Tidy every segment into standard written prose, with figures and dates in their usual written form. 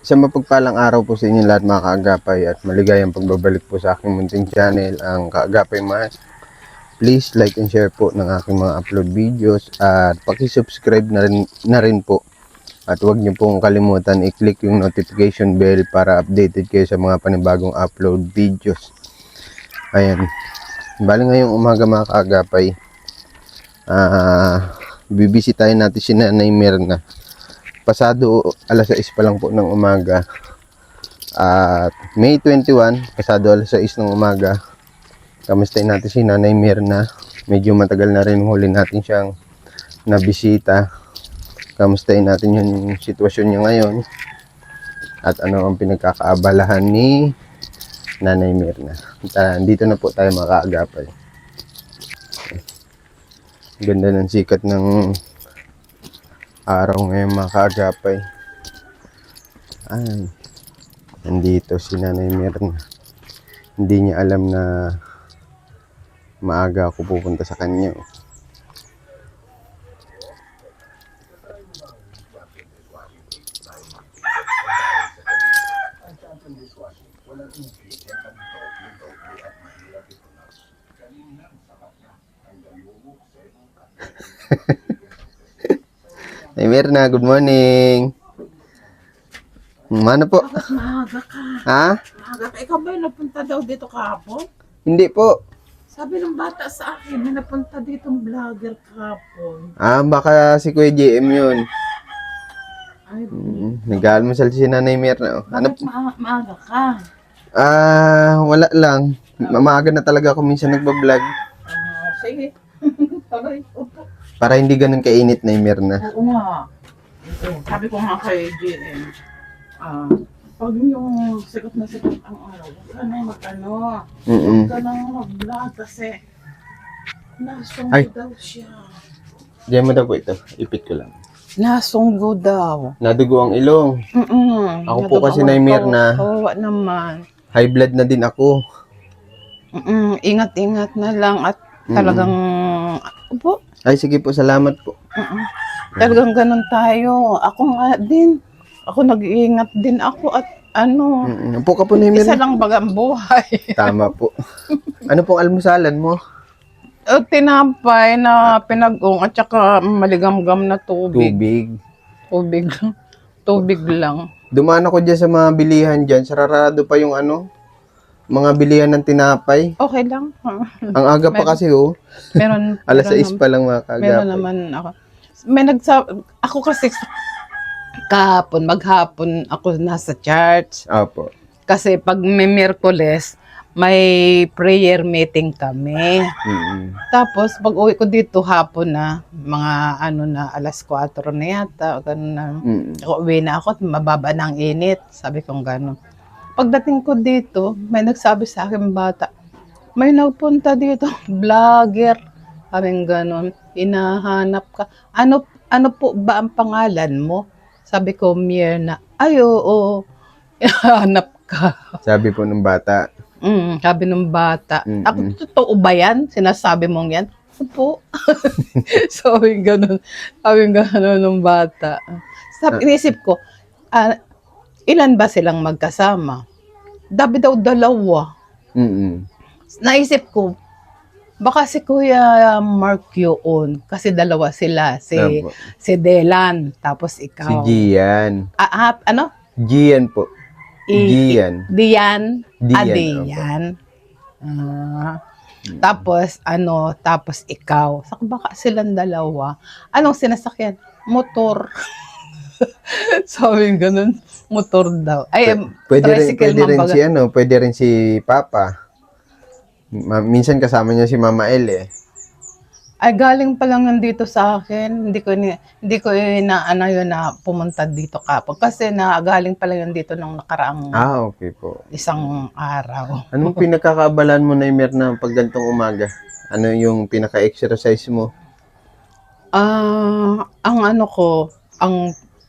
Isang mapagpalang araw po sa inyo lahat mga kaagapay at maligayang pagbabalik po sa aking munting channel, ang Kaagapay Mas. Please like and share po ng aking mga upload videos at paki-subscribe na rin po. At huwag niyo pong kalimutan i-click yung notification bell para updated kayo sa mga panibagong upload videos. Ayan. Bali ngayong umaga mga kaagapay, bibisitahin natin si Nanay Mirna. Pasado alas 6 pa lang po ng umaga. At May 21, pasado alas 6 ng umaga. Kamustahin natin si Nanay Mirna. Medyo matagal na rin huli natin siyang nabisita. Kamustahin natin yung sitwasyon niya ngayon. At ano ang pinagkakaabalahan ni Nanay Mirna. Dito na po tayo makaagapay. Ganda ng sikat ng araw ngayon mga kaagapay. Ay, nandito si Nanay Mirna. Hindi niya alam na maaga ako pupunta sa kanya. Ay, Mirna, good morning. Ano po? Bakit maaga ka? Ha? Maaga ka. Ikaw ba yung napunta daw dito kahapon? Hindi po. Sabi ng bata sa akin, may napunta dito ng vlogger kahapon. Baka si Kuya JM yun. Ay, Nag-aalmusal si Nanay Mirna. Ano? bakit maaga ka? Wala lang. Maaga na talaga ako minsan nagbablog. Sige. Sabay, opo. Para hindi ganun kainit na yung Mirna. Oo nga. Oo, sabi ko nga kay JM, pag yung sikat na sikat ang araw, huwag ka na huwag ka na mag-vlog kasi nasunggo daw siya. Diyan mo daw po ito. Ipit ko lang. Nasunggo daw. Nadugo ang ilong. Ako po kasi na yung Mirna. Kawawa naman. High blood na din ako. Ingat-ingat na lang at talagang, opo, Ay, sige po. Salamat po. talagang ganun tayo. Ako nga din. Ako nag-iingat din ako at ano, Upo ka po na yung isa Mirna. lang bagang buhay. Tama po. Ano pong almusalan mo? Tinapay na pinag-ong at saka maligamgam na tubig. Tubig. Tubig. Tubig lang. Dumaan ako dyan sa mga bilihan dyan. Sararado pa yung mga bilihan ng tinapay. Okay lang. Ang aga pa kasi Meron. Alas meron 6 pa lang mga Meron kaagapay. naman ako. Ako kasi maghapon ako nasa church. Opo. Kasi pag may Miyerkules, may prayer meeting kami. Tapos pag uwi ko dito hapon na, mga alas 4 na yata, ganun na. Uwi na ako at mababa na ang init. Sabi kong gano'n. Pagdating ko dito, may nagsabi sa akin bata, may nagpunta dito, vlogger. Kaming gano'n, hinahanap ka. Ano po ba ang pangalan mo? Sabi ko, Mirna. Ay, oo. Hinahanap ka. Sabi po ng bata. Sabi ng bata. Ako, totoo ba yan? Sinasabi mong yan? Opo. Sabi gano'n ng bata. Inisip ko, ilan ba silang magkasama? Dabi daw 2. Naisip ko, baka si Kuya Mark yun. Kasi 2 sila. Opo. Si Delan, tapos Si ikaw. Gian. Ano? Gian po. Gian. Dian. Dian, Dian. Tapos ikaw. Baka silang 2. Anong sinasakyan? Motor. Sabi ganun, motor daw. Ay, tricycle man baga. Pwede rin si Papa. Minsan kasama niya si Mama El Ay, galing pa lang nandito sa akin. Hindi ko yun na pumunta dito kapag. Kasi galing pa lang nandito nung nakaraang okay po. isang araw. Anong pinakakabalan mo na Mirna pag gantong umaga? Ano yung pinaka-exercise mo? Ang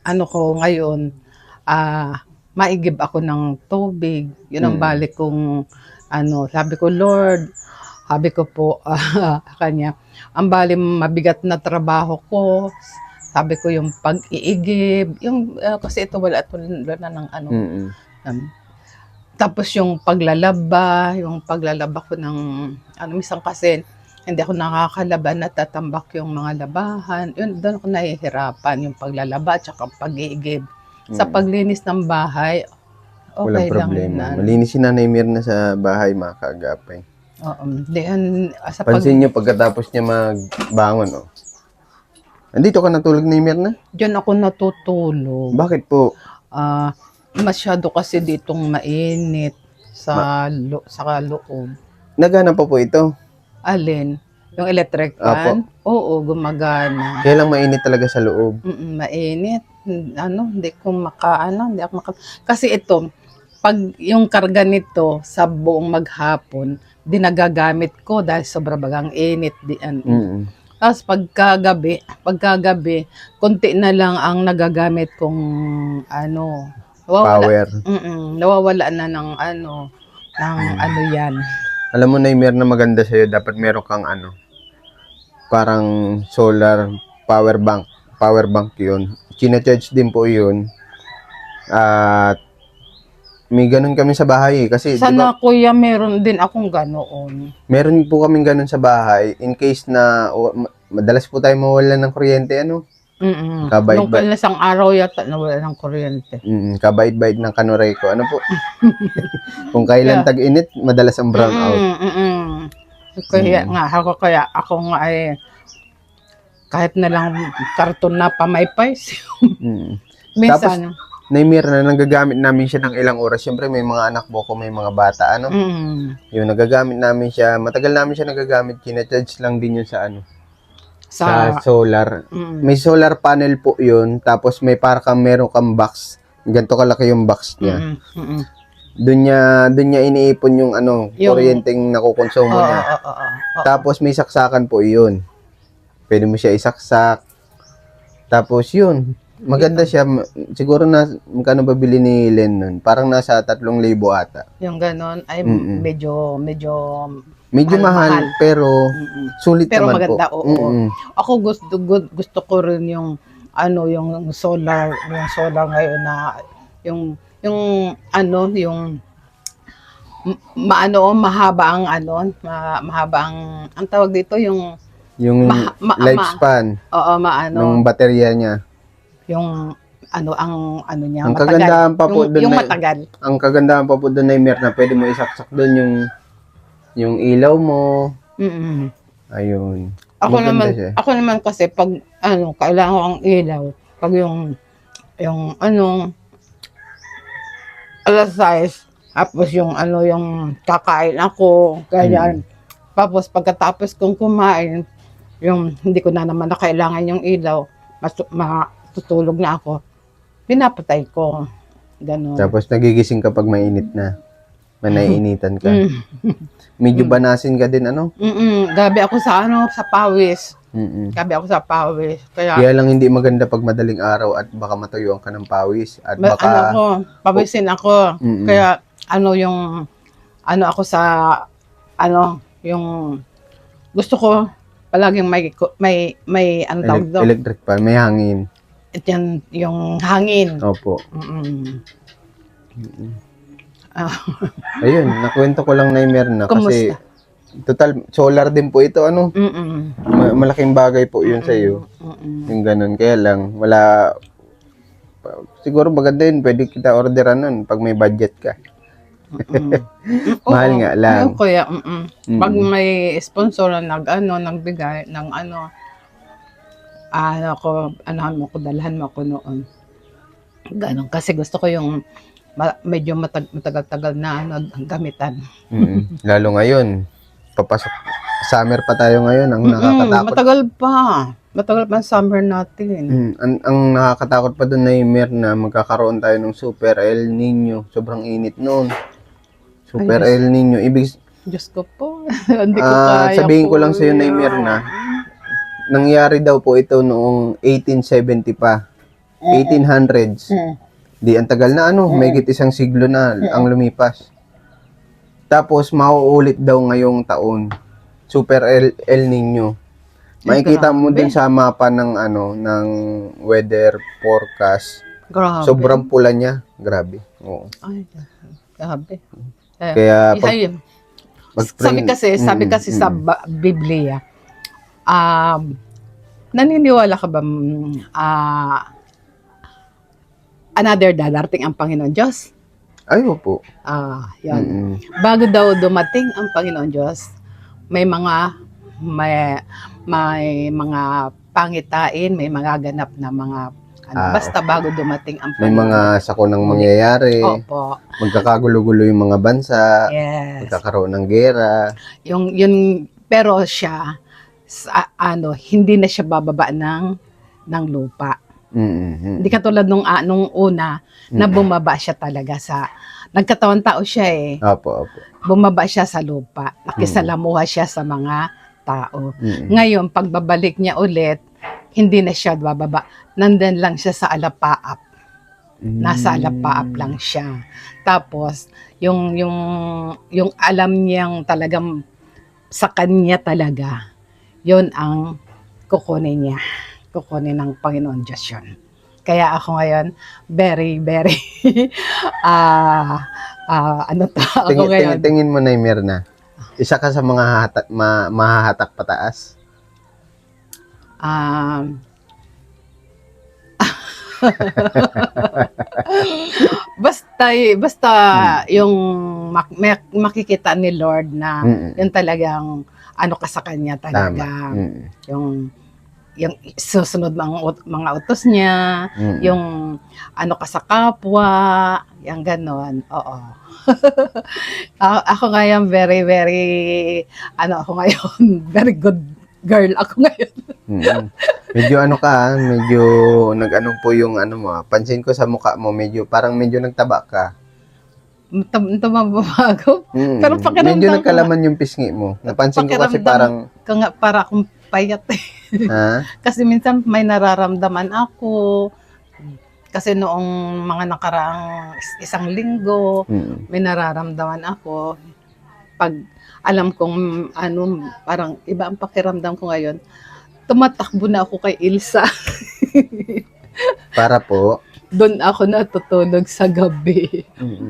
ano ko ngayon, maigib ako ng tubig. Yun ang balik kong, sabi ko, Lord, sabi ko po kanya, ang bali mabigat na trabaho ko, sabi ko yung pag-iigib, yung kasi ito wala na ng ano. Mm. Tapos yung paglalaba ko ng ano, minsan kasi hindi ako nakakalaban, natatambak yung mga labahan. Yun, doon ako nahihirapan, yung paglalaba at saka pag-iigib. Sa paglinis ng bahay, okay Walang lang problema. na. Malinis si Nanay Mirna sa bahay, mga kaagapay. Oo, sa Pansin nyo pagkatapos niya magbangon, oh. Andito ka natulog, Nanay Mirna? Diyan ako natutulog. Bakit po? Masyado kasi ditong mainit sa loob. Nagana pa po ito. Alin? Yung electric fan? Oo, gumagana. Kaya lang mainit talaga sa loob. Mainit. Hindi ako kasi ito, pag yung karga nito sa buong maghapon, di nagagamit ko dahil sobra bagang init. Tapos pagkagabi, konti na lang ang nagagamit kong Power. nawawala na ng yan. Alam mo, Nay Mirna, maganda sa'yo. Dapat meron kang parang solar power bank. Power bank yun. China-charge din po yun. At may ganun kami sa bahay. Kasi, Sana kuya, meron din akong ganoon. meron po kaming ganun sa bahay. In case na madalas po tayo mawalan ng kuryente, Nung isang araw yata nawala ng kuryente. Kabait-bait ng Kanoreko. Ano po? Kung kailan tag-init, madalas ang brown out. Kaya ako nga kahit na lang karton na pamaypay. Minsan. Tapos, Naimir na nagagamit namin siya ng ilang oras. Siyempre, may mga anak po ko, may mga bata, Yung nagagamit namin siya, matagal namin siya nagagamit, kina-charge lang din yun sa sa solar. May solar panel po yun, tapos may meron kang box. Ganito kalaki yung box niya. Doon niya iniipon yung kuryenteng nakukonsumo niya. Tapos may saksakan po yun. Pwede mo siya isaksak. Tapos yun, maganda siya. Siguro magkano ba bili ni Len nun? Parang nasa 3,000 ata. Yung ganon ay medyo mahal, pero sulit pero naman maganda, po. oo. Ako gusto ko rin yung yung solar ngayon na yung mahaba ang tawag dito yung lifespan ng baterya niya. Yung niya Ang matagal. kagandahan pa po doon yung matagal. Ang kagandahan pa po doon na na pwede mo isaksak doon yung ilaw mo. Ayun. Ako naman kasi pag kailangan ko ang ilaw, pag yung alas 6, tapos yung kakain ako, ganyan. Tapos pagkatapos kong kumain, yung hindi ko na naman na kailangan yung ilaw, matutulog na ako, pinapatay ko. Ganun. Tapos nagigising ka pag mainit na. Naiinitan ka. Medyo banasin ka din, Gabi ako sa pawis. Gabi ako sa pawis. Kaya lang hindi maganda pag madaling araw at baka matuyuan ka ng pawis. At baka... pawisin ako. Kaya, ako sa, yung, gusto ko, palaging may tawag doon? Electric fan, may hangin. Yan, yung hangin. Opo. Ayun, nakwento ko lang na na kasi total solar din po ito, malaking bagay po yun sa iyo. Yung ganun, kaya lang wala, siguro maganda yun, pwede kita orderan nun pag may budget ka. Mahal nga lang. Kaya, pag may sponsor na nagbigay ng dalhan mo ko noon. Ganon, kasi gusto ko yung medyo matagal-tagal na gamitan. Lalo ngayon, papasok, summer pa tayo ngayon, ang nakakatakot. Matagal pa ang summer natin. Ang nakakatakot pa doon na magkakaroon tayo ng Super El Nino. Sobrang init noon. Super El Nino. Diyos ko po. Hindi ko kaya sabihin ko lang sa iyo, na nangyari daw po ito noong 1870 pa. 1800s. Di ang tagal na mahigit isang siglo na ang lumipas. Tapos mauulit daw ngayong taon. Super El Nino. Makikita mo grabe. dun sa mapa ng ng weather forecast. Grabe. Sobrang pula niya. Grabe. Oo. Ay, grabe. Kaya pag Ay, sabi kasi sa Biblia, naniniwala ka ba another darating ang Panginoon Diyos? ay, opo. Yan. Mm-mm. Bago daw dumating ang Panginoon Diyos, may mga pangitain, may mga ganap na mga basta bago dumating ang May Panginoon. mga sakunang mangyayari. Opo. Magkakagulo-gulo yung mga bansa. Yes. Magkakaroon ng gera. Pero siya hindi na siya bababa ng lupa. Mm-mm. Hindi katulad nung una na bumaba siya talaga nagkatawan tao siya eh. Opo. Bumaba siya sa lupa. Nakisalamuha siya sa mga tao. Mm-mm. Ngayon, pagbabalik niya ulit, hindi na siya bababa. Nandun lang siya sa alapaap. Nasa alapaap lang siya. Tapos, yung alam niyang talagang sa kanya talaga, yon ang kukunin niya. Kukunin ng Panginoon Diyos yun. Kaya ako ngayon, very, very, ako ngayon. Tingin mo na Mirna. Isa ka sa mga mahahatak pataas. Basta yung makikita ni Lord na yung talagang ka sa kanya talaga. Yung susunod mga utos niya, yung ka sa kapwa, yung ganon. Oo. Ako ngayon very, very, ako ngayon, very good girl ako ngayon. Medyo medyo po yung mo. Pansin ko sa mukha mo, medyo nagtaba ka. Tumababago. Pero pakiramdam medyo nagkalaman yung pisngi mo. Napansin ko kasi parang para akong payat eh. Kasi minsan may nararamdaman ako. Kasi noong mga nakaraang isang linggo, may nararamdaman ako. Pag alam kong parang iba ang pakiramdam ko ngayon, tumatakbo na ako kay Ilsa. Para po? Doon ako natutulog sa gabi.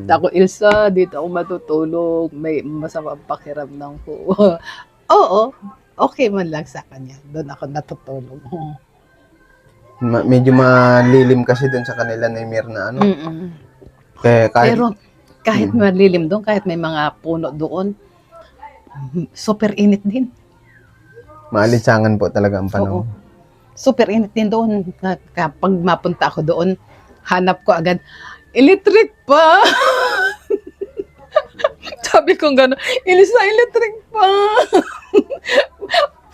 Ako, Ilsa, dito ako matutulog. May masama ang pakiramdam ko. Oo, okay man lang sa kanya. Doon ako natutulog. Medyo malilim kasi doon sa kanila na Mirna Pero kahit malilim doon, kahit may mga puno doon, super init din. Maalinsangan po talaga ang panahon. Oo. Super init din doon. Kapag mapunta ako doon, hanap ko agad, electric pa! Sabi ko gano'n, Elisa, electric pa!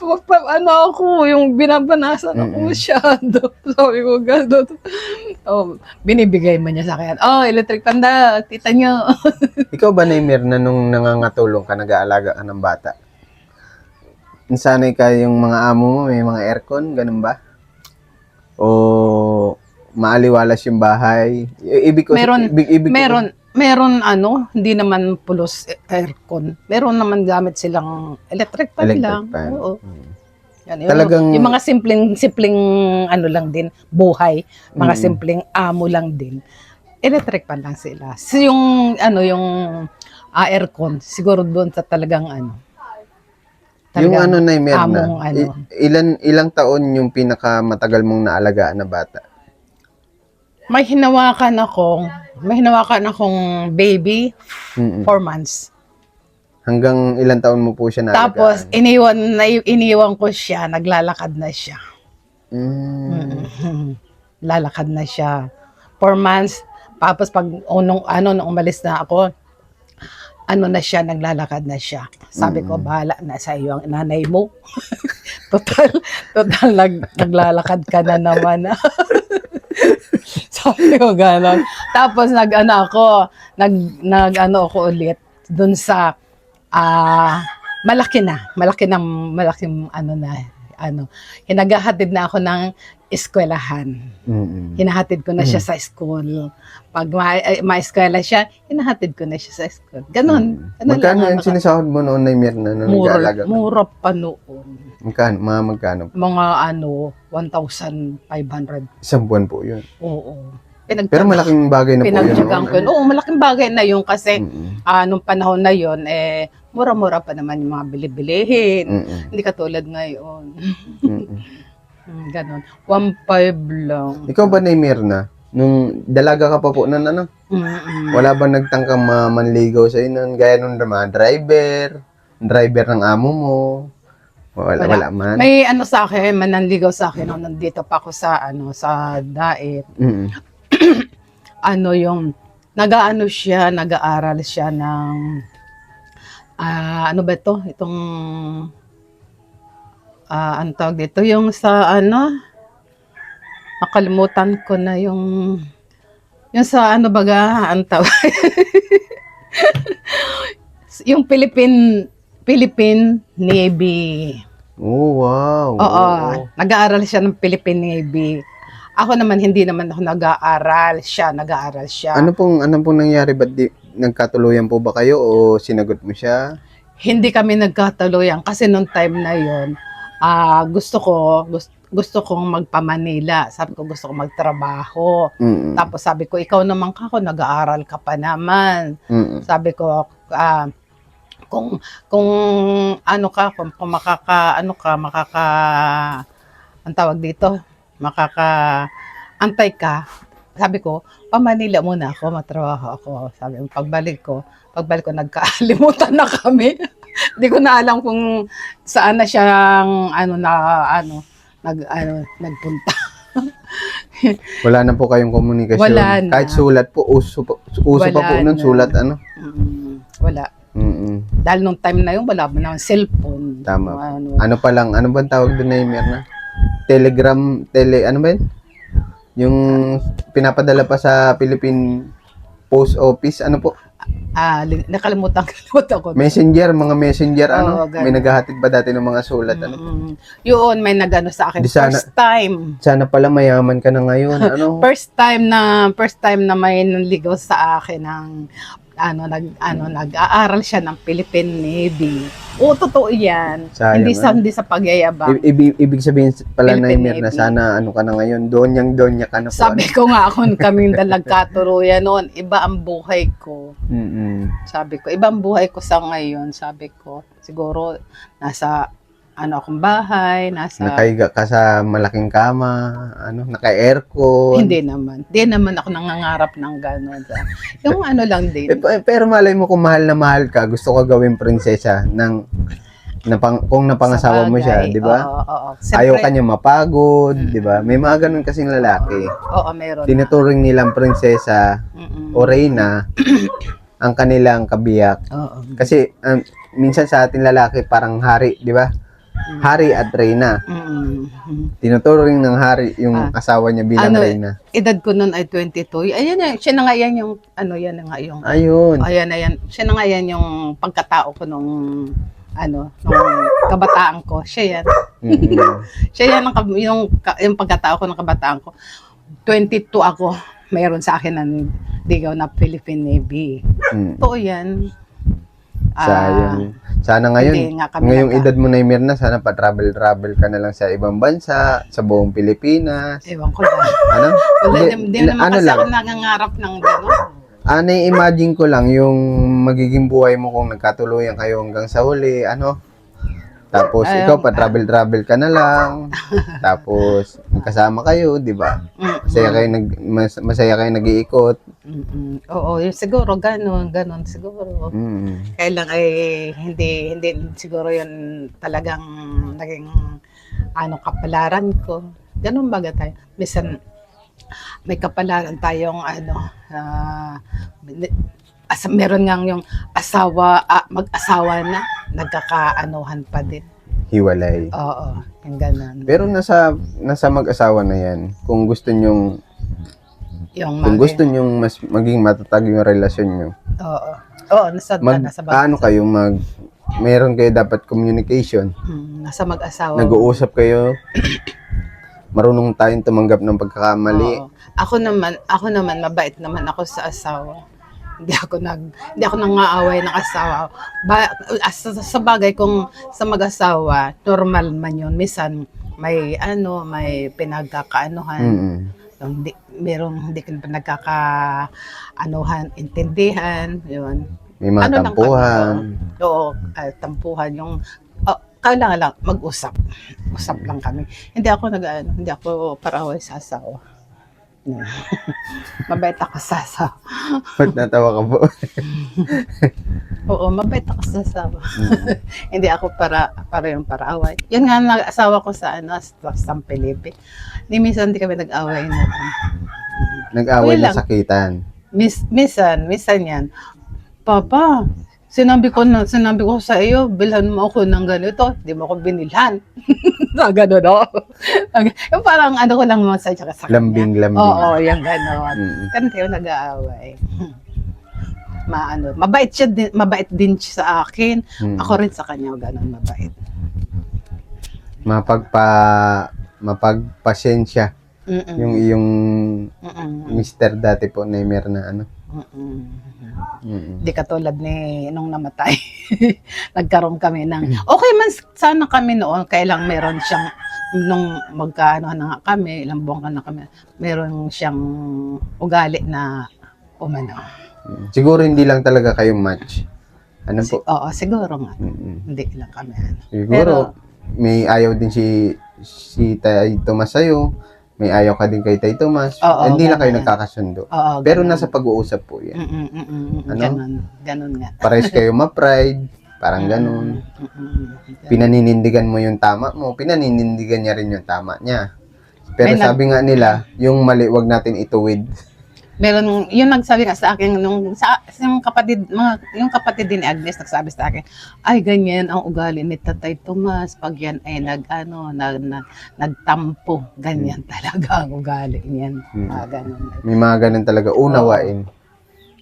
Ako, yung binabanasan ako masyado. Sabi ko gano'n. Binibigay mo niya sa akin, electric panda, tita niyo. Ikaw ba, Naimir, na nung nangangatulong ka, nag-aalaga ka ng bata? Sanay ka yung mga amo mo, may mga aircon, ganun ba? O maaliwalas yung bahay? Meron hindi naman pulos aircon. Meron naman gamit silang electric fan lang. Oo. Yan, Talagang yung mga simpleng lang din, buhay, mga simpleng amo lang din. Electric fan lang sila. So yung aircon, siguro doon sa talagang yung Naimir na, ilang taon yung pinakamatagal mong naalagaan na bata? May hinawakan akong baby, 4 months. Hanggang ilang taon mo po siya naalagaan? Tapos, iniwan ko siya, naglalakad na siya. Lalakad na siya. 4 months. Tapos, pag nung umalis na ako, na siya, naglalakad na siya. Sabi ko, bahala na sa iyo ang nanay mo. total, naglalakad ka na naman. Sabi ko, gano'n. Tapos, ako ulit dun sa, malaking hinagahatid na ako ng eskwelahan. Hinahatid ko na siya sa school. Pag ma-eskwela siya, hinahatid ko na siya sa school. Ganon. Magkano yung sinisahod mo noon na Mirna na nag-aalaga ka? Mura pa noon. Magkano? Mga 1,500. Isang buwan po yun. Oo. Pero malaking bagay na po yun. Pinagtyagang ko yun. Oo, malaking bagay na yun kasi nung panahon na yun, mura-mura pa naman yung mga bili-bilihin. Hindi katulad ngayon. Ganon. 1,500 lang. Ikaw ba na Mirna? Nung dalaga ka pa po nun, wala ba nagtangkang manligaw sa'yo nun? Gaya nung mga driver ng amo mo? Wala man. May sa akin, mananligaw sa akin nung nandito pa ako sa sa Daet. Yung nag-aaral siya ng ano ba ito? Itong ano tawag dito? Yung sa nakalimutan ko na yung sa baga, ang tawag. Yung Philippine Navy. Oh, wow. Oo. Nag-aaral siya ng Philippine Navy. Ako naman, hindi naman ako nag-aaral. Nag-aaral siya. Ano pong nangyari? Ba't nagkatuluyan po ba kayo o sinagot mo siya? Hindi kami nagkatuluyan kasi nung time na yon, gusto kong magpa-Manila. Sabi ko, gusto kong magtrabaho. Tapos sabi ko, ikaw naman kako, nag-aaral ka pa naman. Sabi ko, kung ang tawag dito, antay ka. Sabi ko, pa-Manila muna ako, matrabaho ako. Sabi ko, pagbalik ko, nagkalimutan na kami. Hindi ko na alam kung saan na siyang nagpunta. Wala na po kayong komunikasyon. Wala na. Kahit sulat po, uso pa po nun, sulat Wala. Dahil nung time na yun, wala ba naman cellphone. Tama. Ano bang tawag doon na Mirna? Ano ba yun? Yung pinapadala pa sa Philippine Post Office, ano po? Nakalimutan ko. Mga messenger, Oo, may naghahatid ba dati ng mga sulat, Yun, may nag-ano sa akin. First time. Sana pala mayaman ka na ngayon, First time na may nanligaw sa akin ng nag-aaral siya ng Philippine Navy. Oo, totoo yan. Sayang, hindi sa pagyayabang. Ibig sabihin pala na Philippine Mirna, Navy. sana ka na ngayon, donya ka na po. Sabi ko nga ako, kaming nagkaturuyan noon, iba ang buhay ko. Sabi ko, iba ang buhay ko sa ngayon. Sabi ko, siguro, nasa akong bahay, Nakahiga ka sa malaking kama, naka-aircon. Hindi naman ako nangangarap ng gano'n. Yung lang din. Pero malay mo kung mahal na mahal ka, gusto ka gawing prinsesa kung napangasawa mo siya, di ba? Oo. Ayaw ka niya mapagod, di ba? May mga ganun kasing lalaki. Oo, meron. Tinuturing nilang prinsesa o reyna ang kanilang kabiyak. Oo. Kasi minsan sa ating lalaki parang hari, di ba? Hari at reyna. Tinuturing ng hari yung asawa niya bilang reyna. Edad ko noon ay 22. Ayan, siya na nga yan yung, yan na nga yung, Ayun. ayan, siya na nga yan yung pagkatao ko nung kabataan ko. Siya yan. Siya yan yung pagkatao ko ng kabataan ko. 22 ako, mayroon sa akin ng ligaw na Philippine Navy. Totoo yan. Sayang. Sana ngayong edad mo na Mirna, sana pa-travel ka na lang sa ibang bansa, sa buong Pilipinas. Ewan ko lang. Hindi naman kasi ako nangangarap ng gano'n. Imagine ko lang yung magiging buhay mo kung nagkatuluyan kayo hanggang sa huli, Tapos ikaw pa-travel ka na lang. Tapos magkasama kayo, 'di ba? Masaya kayo nag-iikot. Oo, siguro ganon siguro. Kailang ay hindi siguro 'yun talagang naging kapalaran ko. Ganon baga tayo. Minsan may kapalaran tayong meron ngang yung mag-asawa na, nagkakaanuhan pa din. Hiwalay. Oo, yung ganun. Pero nasa mag-asawa na yan, kung gusto nyong mas maging matatag yung relasyon nyo. Oo, nasa bagay. meron kayo dapat communication. Nasa mag-asawa. Nag-uusap kayo. Marunong tayong tumanggap ng pagkakamali. Oo. Ako naman mabait naman ako sa asawa. Hindi ako nangaaway ng asawa. Sa bagay kung sa mag-asawa, normal man 'yun. Minsan may pinagkakaanuhan. Hindi ka pinagkakaanuhan, intindihan, 'yun. May mga Lang tampuhan. kami, oo, tampuhan yung kailangan lang mag-usap. Usap lang kami. Hindi ako paraway sa asawa. No. Mabait ako sa asawa. Ba't natawa ka po? Oo, mabait ako sa asawa. Hindi ako para yung paraway. Yan nga nag-asawa ko sa San Felipe. Minsan hindi kami nag-away na. Nag-away Okay na lang. sakitan. Minsan yan. Papa, sinabi ko sa iyo, bilhan mo ako ng ganito, di mo ako binilhan. Gano'n ako. Yung parang ko lang naman sa kanya. Lambing. Oo, yung gano'n. Ganun tayo nag-aaway. Mabait din siya sa akin. Ako rin sa kanya, gano'n mabait. Mapagpasensya. Yung iyong mister dati po na meron na Di katulad ni nung namatay. Nagkaroon kami ng okay man sana kami noon, kailang meron siyang nung magkaano na kami, ilang buwan na kami, meron siyang ugali na umano. Siguro hindi lang talaga kayo match. Ano po? Oo, siguro nga. Hindi lang kami. Siguro may ayaw din si Tay Tomas sa'yo. May ayaw ka din kay Tay Tomas. Hindi lang kayo nagkakasundo. Pero nasa pag-uusap po yan. Ganun nga. Pares kayo ma-pride. Parang ganun. Pinaninindigan mo yung tama mo. Pinaninindigan niya rin yung tama niya. Pero sabi nga nila, yung mali, wag natin ituwid. Meron yung nagsabi nga sa akin yung kapatid din ni Agnes nagsabi sa akin, ay ganyan ang ugali ni Tatay Tomas pag yan ay nagtampo, ganyan talaga ang ugali niyan. Ganun. May mga ganun talaga unawain.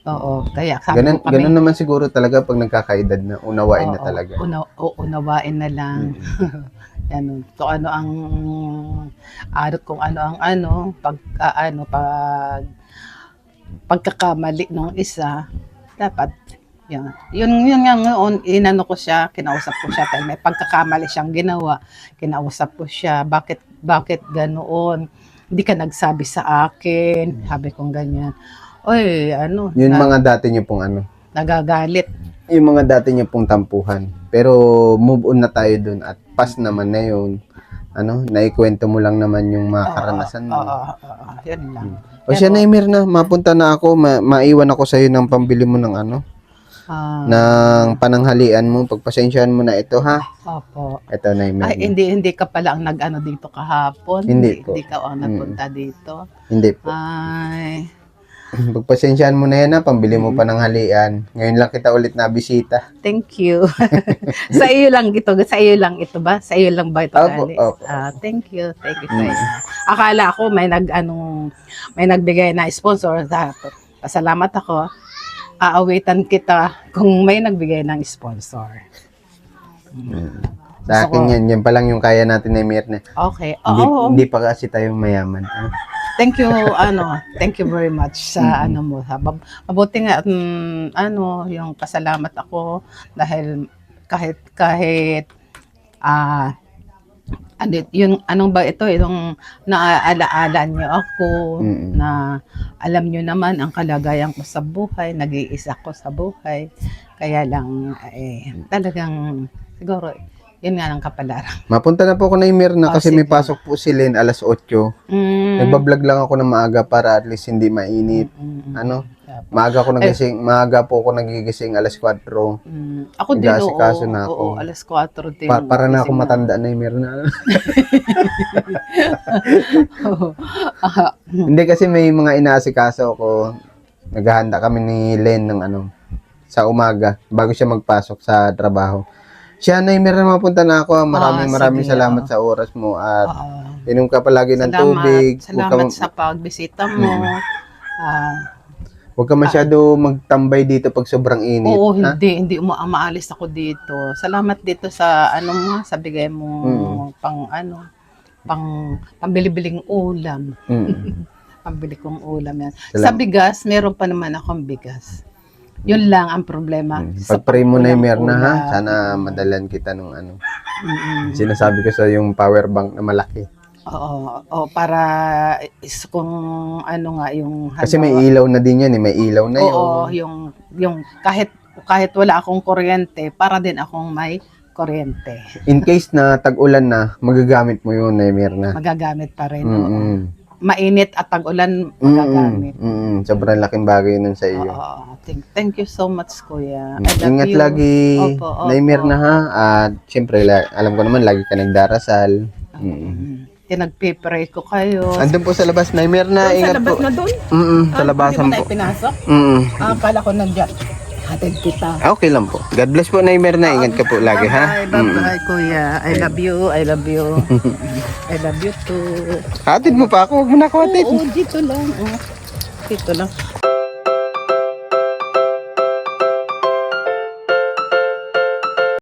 Oo, kaya sabi ko kami. Ganun naman siguro talaga pag nagkakaedad na unawain na talaga. Unawain na lang. Yan, kung ano ang pagkakamali ng isa, dapat yun nga noon, inano ko siya, kinausap ko siya, dahil may pagkakamali siyang ginawa, kinausap ko siya, bakit ganoon, hindi ka nagsabi sa akin, sabi kong ganyan, oy, yun mga dati niyo pong nagagalit, yung mga dati niyo pong tampuhan, pero move on na tayo dun at pass naman na yun, naikwento mo lang naman yung mga karanasan mo. Yun lang. O siya na, Mirna, mapunta na ako, maiwan ako sa'yo ng pambili mo ng ng pananghalian mo. Pagpasensyahan mo na ito, ha? Opo. Ito na, Mirna. Ay, hindi ka pala ang nag-ano dito kahapon. Hindi po. Hindi ka ang nagpunta dito. Hindi po. Ay, Pagpasensyahan mo na yan, ha? Pambili mo pananghalian. Ngayon lang kita ulit na bisita. thank you. Sa iyo lang ito ba? Sa iyo lang ba ito? Opo, opo. Thank you sa iyo. Akala ko may nagbigay na sponsor. Pasalamat ako. Aawitan kita kung may nagbigay ng sponsor. Sa akin yan pa lang yung kaya natin na Mirna. Okay. Hindi pa kasi tayo mayaman. Thank you very much sa mo. Mabuti nga yung pasalamat ako dahil kahit yung anong ba ito, itong naaalaala niyo ako na alam niyo naman ang kalagayan ko sa buhay, nag-iisa ko sa buhay. Kaya lang talagang siguro yun nga ang kapalaran. Mapunta na po ako na Mirna kasi may pasok po si Len alas 8. Nagbablog lang ako ng maaga para at least hindi mainit. Maaga po ako nagigising alas 4. Ako din, na ako. Oo, alas 4 din. Para na ako matanda na Mirna. Hindi kasi may mga inaasikaso ako. Naghahanda kami ni Len ng sa umaga bago siya magpasok sa trabaho. Siya na Mirna, mapunta na ako. Maraming salamat sa oras mo at inom ka palagi ng tubig. Salamat sa pagbisita mo. Huwag ka masyado magtambay dito pag sobrang init. Oo, ha? hindi maalis ako dito. Salamat dito sa ano mo, sa bigay mo pambili-biling ulam. Mm. Pambili kong ulam yan. Salamat. Sa bigas, meron pa naman akong bigas. Yun lang ang problema. Sa Pag-pray mo na yung Mirna, ha? pag-ulam-ulam. Sana madalan kita nung ano. Mm-mm. Sinasabi ko sa yung power bank na malaki. Oo, para kung ano nga yung Kasi may ilaw na din yan, eh. May ilaw na yun. Oo, yung kahit wala akong kuryente, para din akong may kuryente. In case na tag-ulan na, magagamit mo yun, Mirna. Magagamit pa rin. Oo. Mm-mm. Mainit at tag-ulan, magagamit. Mm-mm. Sobrang laking bagay nun sa iyo. Oo. Thank you so much, Kuya. I love Ingat you. lagi, Opo. Mirna, ha? At syempre, alam ko naman, lagi ka nagdarasal. Tinagpipray ko kayo. Andun po sa labas, Mirna, Sa ingat labas po. na doon? Sa labasan Hindi mo po. na pinasok? Akala ko nandiyan. Hatid kita. Okay lang po. God bless po, Mirna. Ingat ka po lagi, ha? Bye-bye, Kuya. I love you. I love you. I love you too. Hatid mo pa ako. Huwag mo na ako hatid. Oo, dito lang. Dito lang.